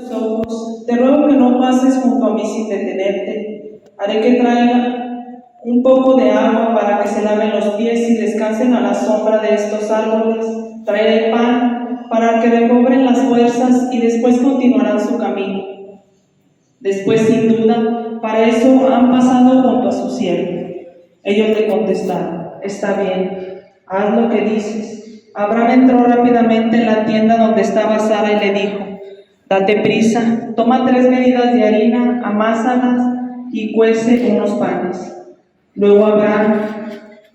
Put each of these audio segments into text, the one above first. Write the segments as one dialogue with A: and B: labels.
A: tus ojos, te ruego que no pases junto a mí sin detenerte. Haré que traiga un poco de agua para que se laven los pies y descansen a la sombra de estos árboles. Traeré pan para que recobren las fuerzas y después continuarán su camino. Después, sin duda, para eso han pasado junto a su siervo. Ellos le contestaron: está bien, haz lo que dices. Abraham entró rápidamente en la tienda donde estaba Sara y le dijo: date prisa, toma 3 medidas de harina, amásalas y cuece unos panes. Luego Abraham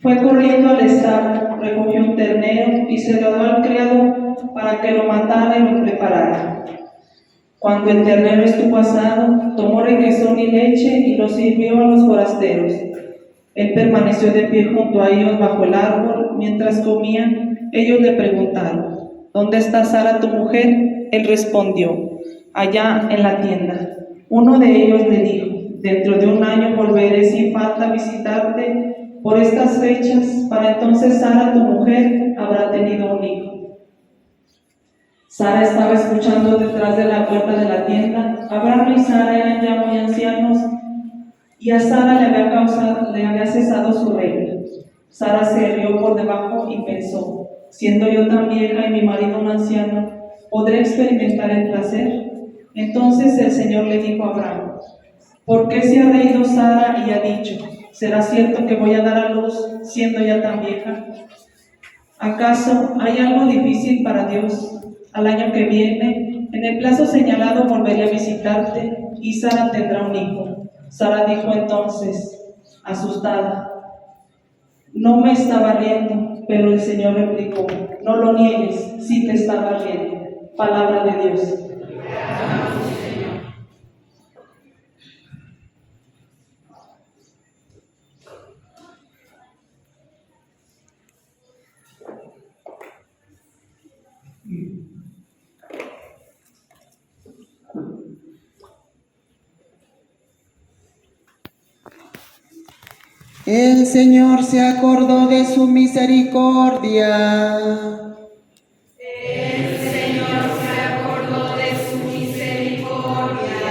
A: fue corriendo al establo, recogió un ternero y se lo dio al criado para que lo matara y lo preparara. Cuando el ternero estuvo asado, tomó requesón y leche y lo sirvió a los forasteros. Él permaneció de pie junto a ellos bajo el árbol. Mientras comían, ellos le preguntaron: ¿dónde está Sara tu mujer? Él respondió: allá en la tienda. Uno de ellos le dijo: dentro de 1 año volveré sin falta a visitarte por estas fechas. Para entonces Sara tu mujer habrá tenido un hijo. Sara estaba escuchando detrás de la puerta de la tienda. Abraham y Sara eran ya muy ancianos y a Sara le había cesado su regla. Sara se rió por debajo y pensó: siendo yo tan vieja y mi marido un anciano, ¿podré experimentar el placer? Entonces el Señor le dijo a Abraham: ¿por qué se ha reído Sara y ha dicho: ¿será cierto que voy a dar a luz siendo ya tan vieja? ¿Acaso hay algo difícil para Dios? Al año que viene, en el plazo señalado, volveré a visitarte y Sara tendrá un hijo. Sara dijo entonces, asustada: no me estaba riendo. Pero el Señor replicó: no lo niegues, sí te estaba riendo. Palabra de Dios.
B: El Señor se acordó de su misericordia.
C: El Señor se acordó de su misericordia.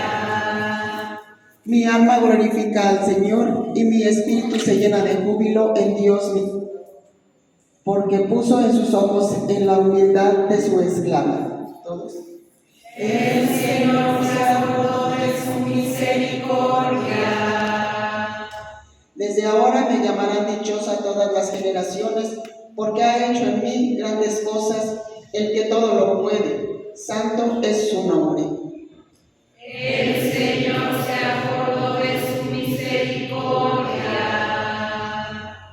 B: Mi alma glorifica al Señor y mi espíritu se llena de júbilo en Dios mío, porque puso en sus ojos en la humildad de su esclava. Todos.
C: El Señor se acordó de su misericordia.
B: Desde ahora me llamarán dichosa todas las generaciones, porque ha hecho en mí grandes cosas el que todo lo puede. Santo es su nombre.
C: El Señor se acordó de su misericordia.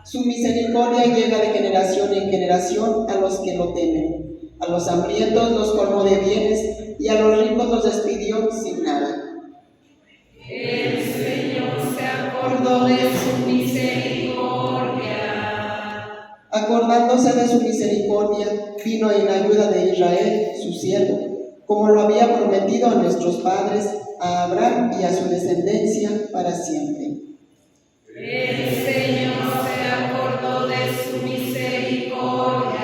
B: Su misericordia llega de generación en generación a los que lo temen. A los hambrientos los colmó de bienes y a los ricos los despidió sin nada.
C: El Señor se acordó de su misericordia.
B: Acordándose de su misericordia, vino en ayuda de Israel, su siervo, como lo había prometido a nuestros padres, a Abraham y a su descendencia para siempre.
C: El Señor se acordó de su misericordia.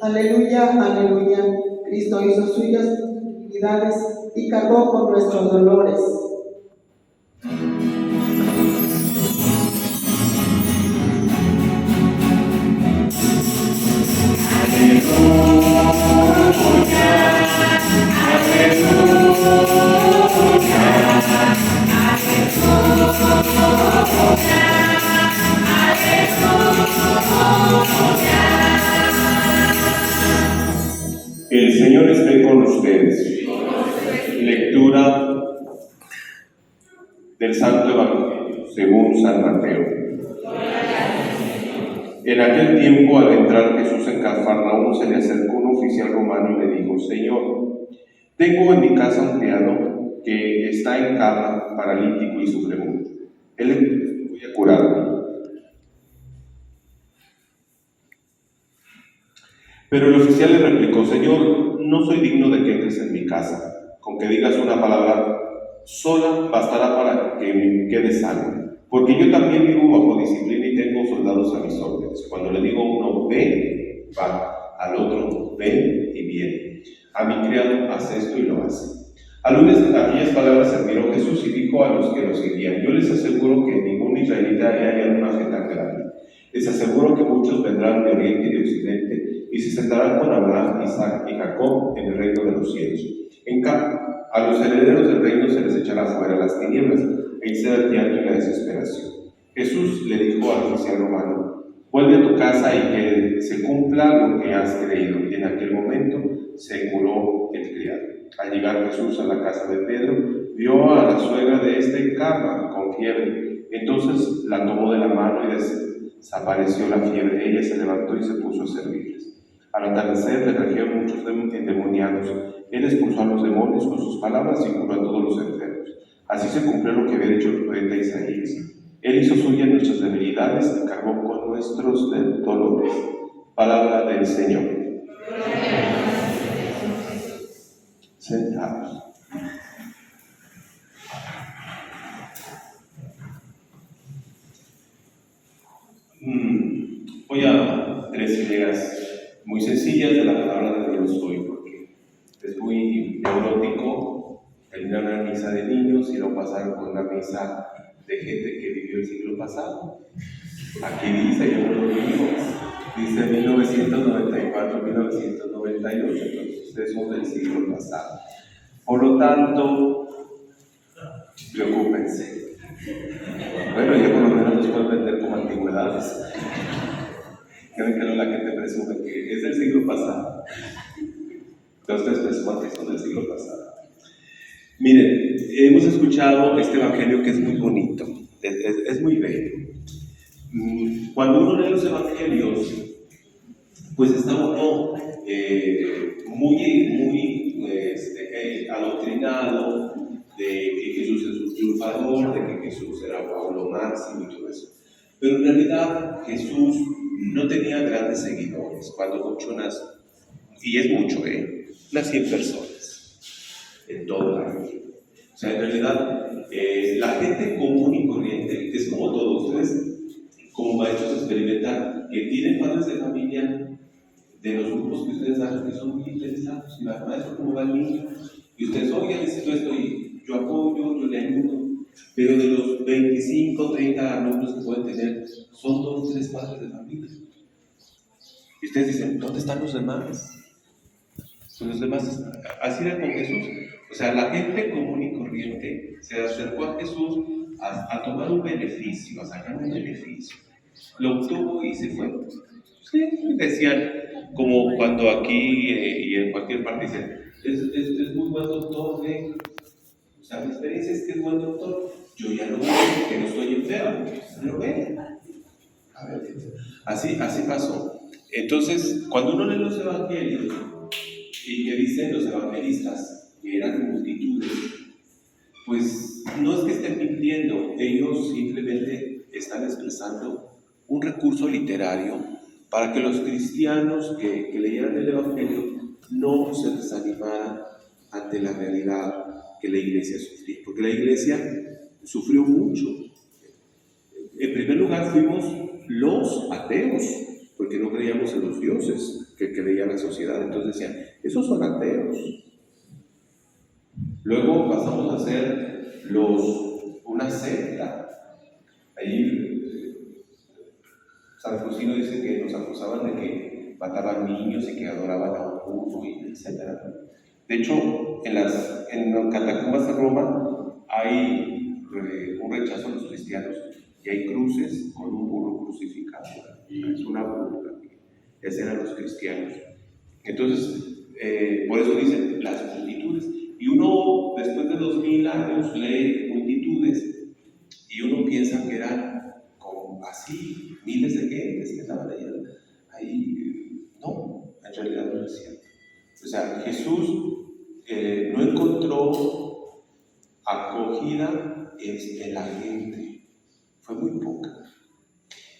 B: Aleluya, aleluya. Cristo hizo suyas nuestras debilidades y cargó con nuestros dolores.
D: El Señor esté con ustedes. Lectura del Santo Evangelio según San Mateo. En aquel tiempo, al entrar Jesús en Cafarnaúm, se le acercó un oficial romano y le dijo: Señor, tengo en mi casa un criado que está en cama, paralítico y sufre mucho. Él le voy a curarlo. Pero el oficial le replicó: Señor, no soy digno de que entres en mi casa. Con que digas una palabra sola bastará para que me quede sano. Porque yo también vivo bajo disciplina y tengo soldados a mis órdenes. Cuando le digo a uno, ven, va. Al otro, ven y viene. A mi criado, haz esto y lo hace. Al oír aquellas palabras se admiró Jesús y dijo a los que lo seguían: yo les aseguro que ningún israelita haya hallado una fe tan grande. Les aseguro que muchos vendrán de oriente y de occidente y se sentarán con Abraham, Isaac y Jacob en el reino de los cielos. En cambio, a los herederos del reino se les echará fuera las tinieblas, e será el llanto y la desesperación. Jesús le dijo al oficial romano: vuelve a tu casa y que se cumpla lo que has creído. Y en aquel momento se curó el criado. Al llegar Jesús a la casa de Pedro, vio a la suegra de este en cama, con fiebre. Entonces la tomó de la mano y desapareció la fiebre. Ella se levantó y se puso a servirles. Al atardecer le trajeron muchos endemoniados. Él expulsó a los demonios con sus palabras y curó a todos los enfermos. Así se cumplió lo que había dicho el profeta Isaías. Él hizo suyas nuestras debilidades y cargó con nuestros dolores. Palabra del Señor. Sentados. Voy a 3 ideas muy sencillas de la palabra de Dios hoy, porque es muy neurótico terminar una misa de niños y no pasar con una misa de gente que vivió el siglo pasado. Aquí dice, yo no lo digo, dice 1994, 1998, entonces ustedes son del siglo pasado. Por lo tanto, preocúpense. Bueno, ya por lo menos los pueden vender como antigüedades. Creen que no, la gente presume que es del siglo pasado. Entonces presuman que son del siglo pasado. Miren, hemos escuchado este evangelio que es muy bonito, es muy bello. Cuando uno lee los evangelios, pues está uno muy adoctrinado de que Jesús es un triunfador, de que Jesús era Pablo máximo y todo eso. Pero en realidad Jesús no tenía grandes seguidores, cuando mucho y es mucho, unas 100 personas en toda la región. O sea, en realidad, la gente común y corriente es como todos ustedes, como maestros experimentan, que tienen padres de familia de los grupos que ustedes dan, que son muy interesados. Y la maestra, ¿cómo va el niño? Y ustedes, oye, necesito esto, y yo apoyo, yo le ayudo. Pero de los 25, 30 alumnos que pueden tener, son 2 o 3 padres de familia. Y ustedes dicen, ¿dónde están los demás? Pues los demás, así era con Jesús. O sea, la gente común y corriente se acercó a Jesús a tomar un beneficio, a sacar un beneficio. Lo obtuvo y se fue. Sí, decían, como cuando aquí y en cualquier parte dicen, es muy buen doctor, O sea, mi experiencia es que es buen doctor. Yo ya lo veo, que no estoy enfermo. Lo ve. A ver, así pasó. Entonces, cuando uno lee los evangelios, y que dicen los evangelistas que eran multitudes, pues no es que estén mintiendo, ellos simplemente están expresando un recurso literario para que los cristianos que leyeran el evangelio no se desanimaran ante la realidad que la iglesia sufría, porque la iglesia sufrió mucho. En primer lugar fuimos los ateos, porque no creíamos en los dioses que creía la sociedad. Entonces decían, esos son ateos. Luego pasamos a ser una secta. Ahí San Faustino dice que nos acusaban de que mataban niños y que adoraban a un burro, etc. De hecho, en las catacumbas de Roma hay un rechazo a los cristianos y hay cruces con un burro crucificado. Es una burla. Esos eran los cristianos. Entonces, por eso dicen las multitudes. Y uno, después de 2000 años, lee multitudes y uno piensa que eran como así, miles de gentes que estaban ahí. No, en realidad no es cierto. O sea, Jesús no encontró acogida en la gente fue muy poca.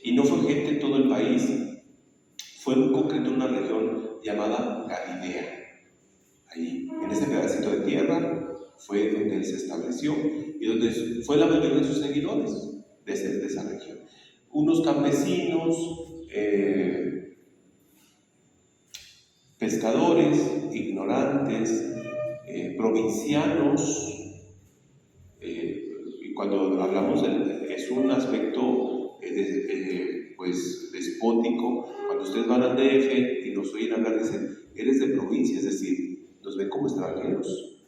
D: Y no fue gente en todo el país, fue muy concreto en una región llamada Galilea. Ahí, en ese pedacito de tierra, fue donde él se estableció y donde fue la mayoría de sus seguidores de esa región. Unos campesinos, pescadores, ignorantes, provincianos, y cuando hablamos es un aspecto pues despótico. Cuando ustedes van al DF y nos oyen hablar, dicen, eres de provincia, es decir, nos ven como extranjeros.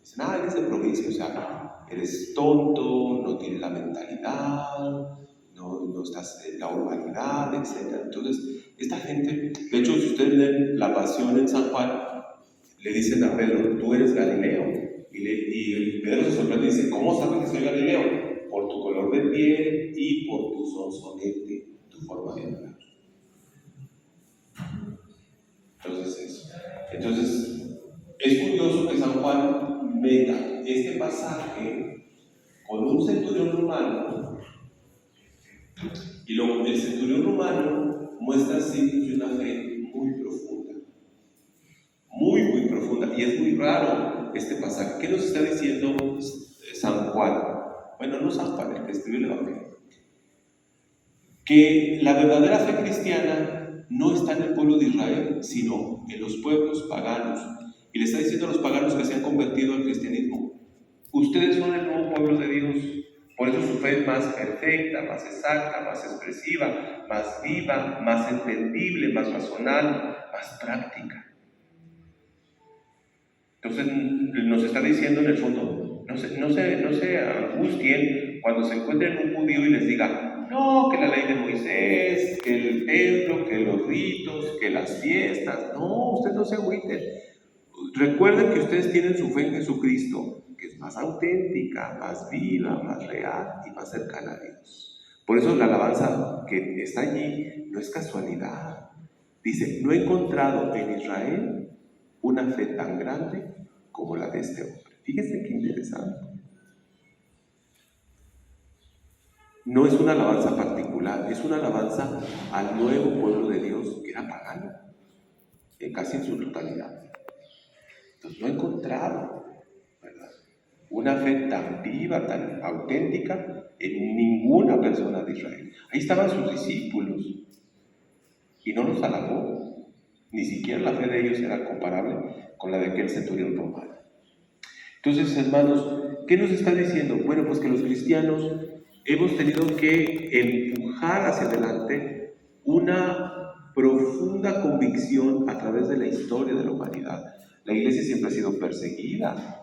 D: Dicen, eres de provincia, o sea, eres tonto, no tienes la mentalidad, no estás en la urbanidad, etc. Entonces, esta gente, de hecho, si ustedes leen La Pasión en San Juan, le dicen a Pedro, tú eres Galileo. Y Pedro se sorprende y dice, ¿cómo sabes que soy Galileo? Por tu color de piel y por tu sonsonete, tu forma de hablar. Entonces, es curioso que San Juan meta este pasaje con un centurión romano, y luego el centurión romano muestra signos de una fe muy profunda, muy profunda, y es muy raro este pasaje. ¿Qué nos está diciendo San Juan? Bueno, no San Juan, el que escribió el Evangelio. Que la verdadera fe cristiana no está en el pueblo de Israel, sino en los pueblos paganos. Y le está diciendo a los paganos que se han convertido al cristianismo, ustedes son el nuevo pueblo de Dios. Por eso su fe es más perfecta, más exacta, más expresiva, más viva, más entendible, más racional, más práctica. Entonces nos está diciendo en el fondo, no se angustien cuando se encuentren un judío y les diga, no, que la ley de Moisés, que el templo, que los ritos, que las fiestas. No, ustedes no se agüiten. Recuerden que ustedes tienen su fe en Jesucristo, que es más auténtica, más viva, más real y más cercana a Dios. Por eso la alabanza que está allí no es casualidad. Dice, no he encontrado en Israel una fe tan grande como la de este hombre. Fíjense qué interesante. No es una alabanza particular, es una alabanza al nuevo pueblo de Dios que era pagano, casi en su totalidad. Entonces no he encontrado, ¿verdad?, una fe tan viva, tan auténtica en ninguna persona de Israel. Ahí estaban sus discípulos y no los alabó. Ni siquiera la fe de ellos era comparable con la de aquel centurión romano. Entonces, hermanos, ¿qué nos está diciendo? Bueno, pues que los cristianos hemos tenido que empujar hacia adelante una profunda convicción a través de la historia de la humanidad. La iglesia siempre ha sido perseguida.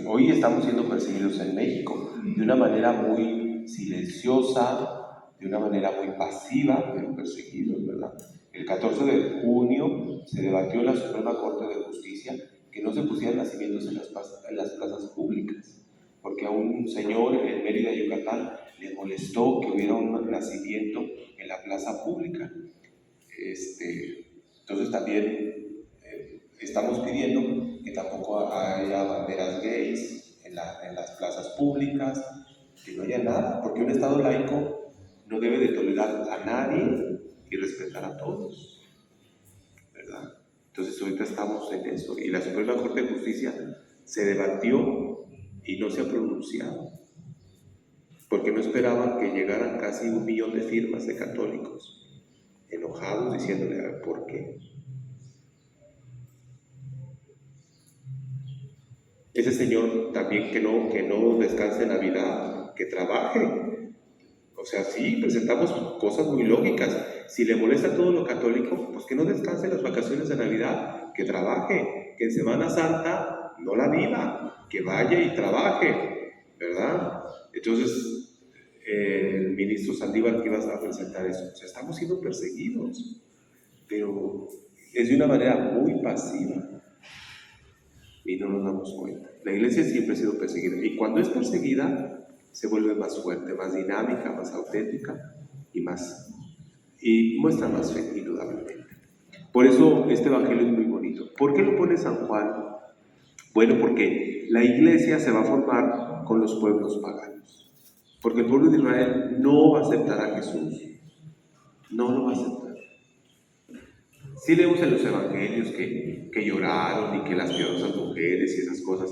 D: Hoy estamos siendo perseguidos en México de una manera muy silenciosa, de una manera muy pasiva, pero perseguidos, ¿verdad? El 14 de junio se debatió en la Suprema Corte de Justicia que no se pusieran nacimientos en las plazas públicas, porque a un señor en Mérida, Yucatán, le molestó que hubiera un nacimiento en la plaza pública. Entonces también estamos pidiendo que tampoco haya banderas gays en las plazas públicas, que no haya nada, porque un Estado laico no debe de tolerar a nadie y respetar a todos, ¿verdad? Entonces ahorita estamos en eso, y la Suprema Corte de Justicia se debatió y no se ha pronunciado, porque no esperaban que llegaran casi 1 millón de firmas de católicos enojados diciéndole, a ver, ¿por qué? Ese señor también que no descanse en Navidad, que trabaje. O sea, sí, presentamos cosas muy lógicas. Si le molesta todo lo católico, pues que no descanse en las vacaciones de Navidad, que trabaje, que en Semana Santa no la viva, que vaya y trabaje, ¿verdad? Entonces, el ministro Saldívar que iba a presentar eso, o sea, estamos siendo perseguidos, pero es de una manera muy pasiva y no nos damos cuenta. La iglesia siempre ha sido perseguida, y cuando es perseguida se vuelve más fuerte, más dinámica, más auténtica y muestra más fe, indudablemente. Por eso este evangelio es muy bonito. ¿Por qué lo pone San Juan? Bueno, porque la iglesia se va a formar con los pueblos paganos. Porque el pueblo de Israel no va a aceptar a Jesús. No lo va a aceptar. Sí leemos en los evangelios que lloraron y que las piadosas mujeres y esas cosas.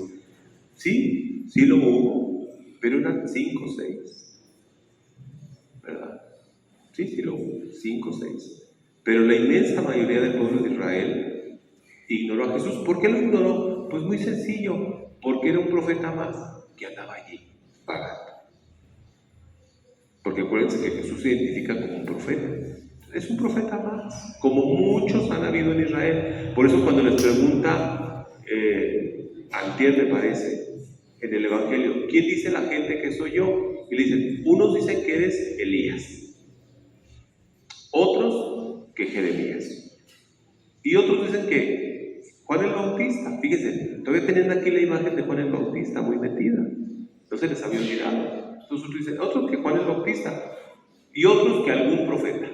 D: Sí, sí lo hubo, pero eran 5 o 6. ¿Verdad? Sí, sí lo hubo, 5 o 6. Pero la inmensa mayoría del pueblo de Israel ignoró a Jesús. ¿Por qué lo ignoró? Pues muy sencillo, porque era un profeta más que andaba allí pagando. Porque acuérdense que Jesús se identifica como un profeta. Es un profeta más, como muchos han habido en Israel. Por eso cuando les pregunta, antier me parece, en el Evangelio, ¿quién dice la gente que soy yo? Y le dicen, unos dicen que eres Elías, otros que Jeremías, y otros dicen que Juan el Bautista. Fíjense, todavía tenían aquí la imagen de Juan el Bautista muy metida, no se les había olvidado. Entonces otros dicen, otros que Juan el Bautista, y otros que algún profeta.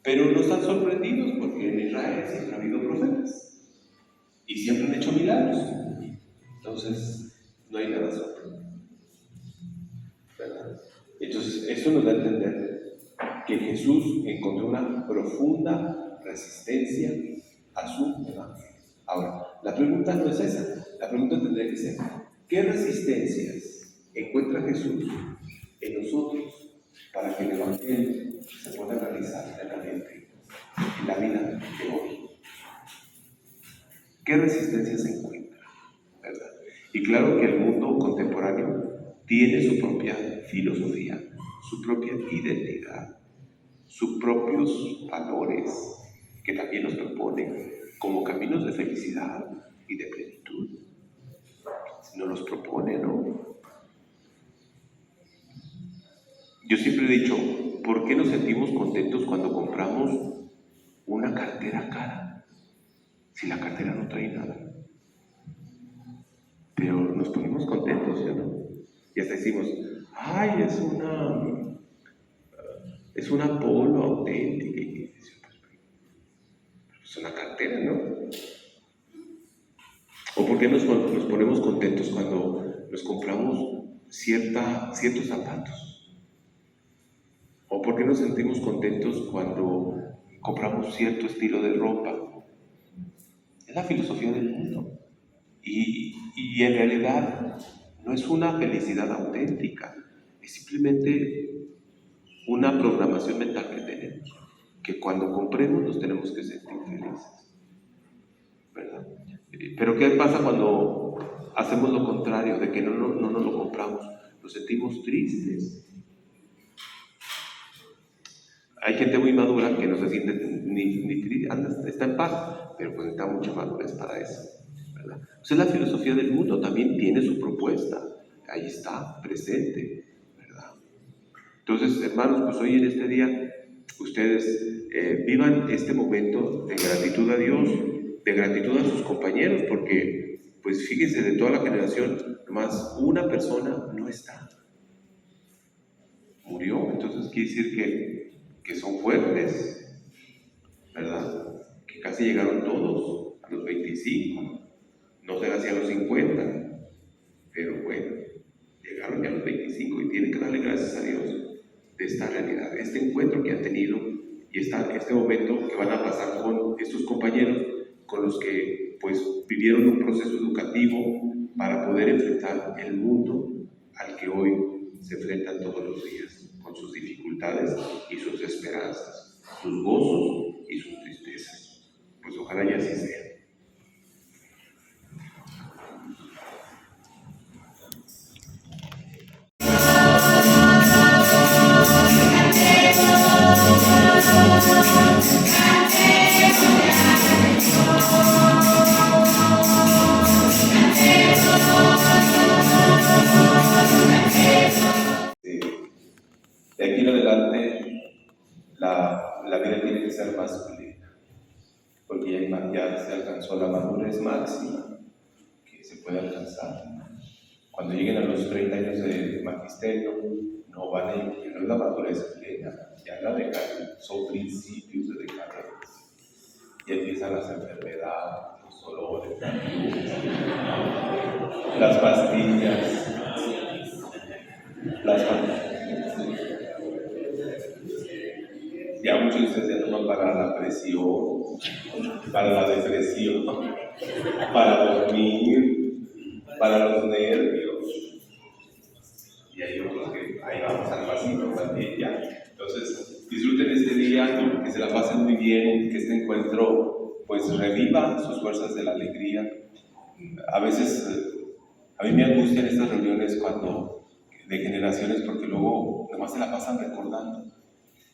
D: Pero no están sorprendidos porque en Israel siempre ha habido profetas y siempre han hecho milagros. Entonces, no hay nada sorprendente, ¿verdad? Entonces, eso nos da a entender que Jesús encontró una profunda resistencia a su evangelio. Ahora, la pregunta no es esa. La pregunta tendría que ser, ¿qué resistencias encuentra Jesús en nosotros para que el evangelio se pueda realizar plenamente en la vida de hoy? ¿Qué resistencia se encuentra? ¿Verdad? Y claro que el mundo contemporáneo tiene su propia filosofía, su propia identidad, sus propios valores que también nos proponen como caminos de felicidad y de plenitud. Nos los propone, ¿no? Yo siempre he dicho, ¿por qué nos sentimos contentos cuando compramos una cartera cara? Si la cartera no trae nada. Pero nos ponemos contentos, ¿ya no? Y hasta decimos, ay, es una Polo auténtica. Y es una cartera, ¿no? ¿O por qué nos ponemos contentos cuando nos compramos ciertos zapatos? ¿O por qué nos sentimos contentos cuando compramos cierto estilo de ropa? Es la filosofía del mundo. Y en realidad no es una felicidad auténtica, es simplemente una programación mental que tenemos, que cuando compremos nos tenemos que sentir felices, ¿verdad? Pero ¿qué pasa cuando hacemos lo contrario, de que no nos lo compramos? Nos sentimos tristes. Hay gente muy madura que no se siente ni triste, está en paz, pero pues necesita mucha madurez para eso, ¿verdad? Entonces la filosofía del mundo también tiene su propuesta, ahí está, presente, ¿verdad? Entonces, hermanos, pues hoy en este día, ustedes vivan este momento de gratitud a Dios, de gratitud a sus compañeros, porque, pues fíjense, de toda la generación, nomás una persona no está, murió. Entonces quiere decir que son fuertes, ¿verdad? Que casi llegaron todos a los 25, no será hacia los 50, pero bueno, llegaron ya a los 25 y tienen que darle gracias a Dios de esta realidad, este encuentro que han tenido y este momento que van a pasar con estos compañeros con los que pues vivieron un proceso educativo para poder enfrentar el mundo al que hoy se enfrentan todos los días, con sus dificultades y sus esperanzas, sus gozos y sus tristezas. Pues ojalá y así sea. De aquí en adelante, la vida tiene que ser más plena, porque ya se alcanzó la madurez máxima que se puede alcanzar. Cuando lleguen a los 30 años de magisterio, no van a ir, no es la madurez plena, ya la dejan, son principios de dejarla. Y empiezan las enfermedades, los olores, las pastillas, ya muchos de ustedes ya toman para la presión, para la depresión, para dormir, para los nervios. Y hay otros que ahí vamos al pasito también ya. Entonces, disfruten este día, que se la pasen muy bien, que este encuentro pues reviva sus fuerzas de la alegría. A veces a mí me angustian estas reuniones de generaciones porque luego nomás se la pasan recordando.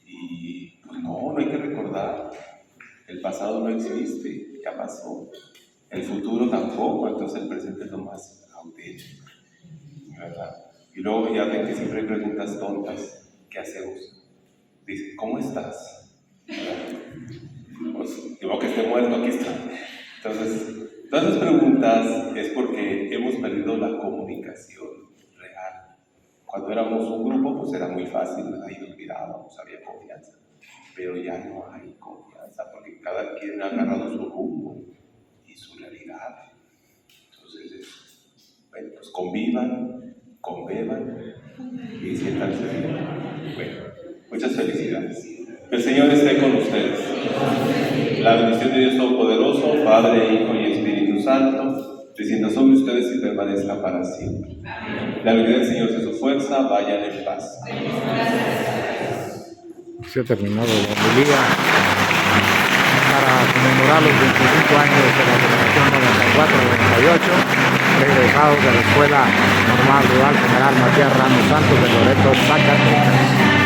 D: Y pues no hay que recordar. El pasado no existe, ya pasó. El futuro tampoco, entonces el presente es lo más auténtico, ¿verdad? Y luego ya ven que siempre hay preguntas tontas. ¿Qué hacemos? Dice, ¿cómo estás? Pues digo que esté muerto, aquí está. Entonces, todas las preguntas es porque hemos perdido la comunicación real. Cuando éramos un grupo, pues era muy fácil, ahí nos mirábamos, había confianza. Pero ya no hay confianza, porque cada quien ha agarrado su rumbo y su realidad. Entonces, bueno, pues convivan, conbeban y siéntanse bien. Bueno, muchas felicidades. El Señor esté con ustedes. La bendición de Dios Todopoderoso, Padre, Hijo y Espíritu Santo, descienda sobre ustedes y permanezca para siempre. La alegría del Señor es su fuerza, vayan en paz.
E: Se ha terminado la homilía para conmemorar los 25 años de la generación 94-98, egresados de la Escuela Normal Rural General Matías Ramos Santos de Loreto, Zacatecas.